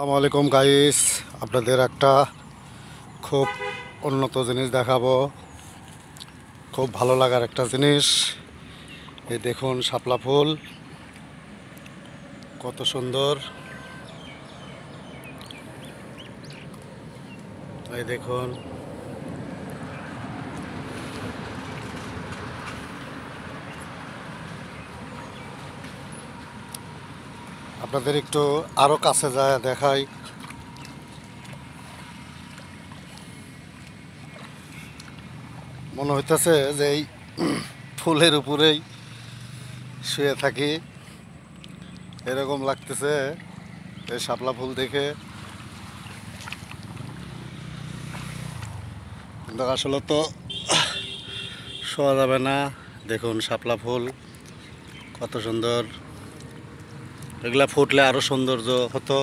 আসসালামু আলাইকুম গাইস, আপনাদের একটা খুব উন্নত জিনিস দেখাবো। খুব ভালো লাগার একটা জিনিস। এই দেখুন শাপলা ফুল কত সুন্দর। এই দেখুন আপনাদের একটু আরো কাছে যায় দেখাই। মনে হইতেছে যে এই ফুলের উপরেই শুয়ে থাকি, এরকম লাগতেছে এই শাপলা ফুল দেখে। কিন্তু আসলে তো শোয়া যাবে না। দেখুন শাপলা ফুল কত সুন্দর, এগুলা ফুটলে আরো সৌন্দর্য হতো।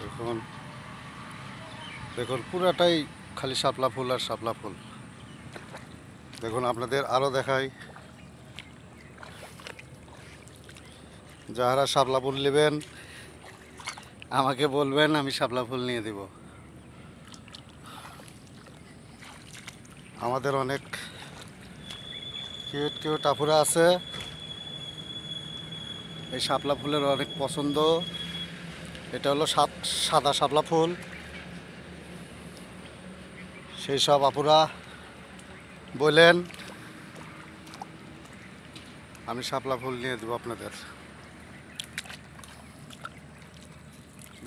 দেখুন দেখুন পুরাটাই খালি শাপলা ফুল আর শাপলা ফুল। দেখুন আপনাদের আরো দেখাই। যারা শাপলা ফুল নেবেন আমাকে বলবেন, আমি শাপলা ফুল নিয়ে দিব। আমাদের অনেক কিউট কিউট আপুরা আছে, এই শাপলা ফুলের অনেক পছন্দ। এটা হলো সাদা শাপলা ফুল। সেই সব আপুরা বলেন, আমি শাপলা ফুল নিয়ে দেবো আপনাদের।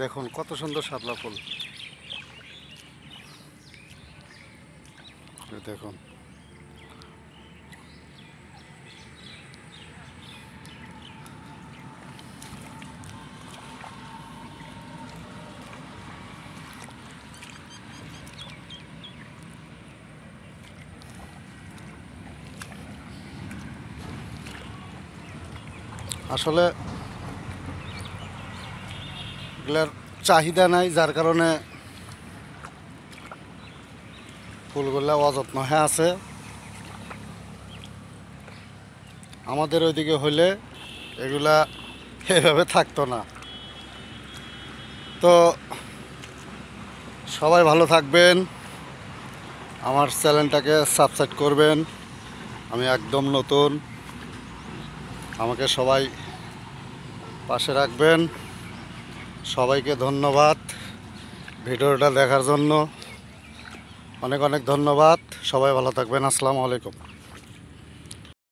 দেখুন কত সুন্দর শাপলা ফুল। দেখুন আসলে এগুলার চাহিদা নাই, যার কারণে ফুলগুলা অযত্ন হয়ে আছে। আমাদের ওইদিকে হইলে এগুলা এভাবে থাকতো না। তো সবাই ভালো থাকবেন, আমার চ্যানেলটাকে সাবস্ক্রাইব করবেন। আমি একদম নতুন, আমাকে সবাই পাশে রাখবেন। সবাইকে ধন্যবাদ ভিডিওটা দেখার জন্য। অনেক অনেক ধন্যবাদ। সবাই ভালো থাকবেন। আসসালামু আলাইকুম।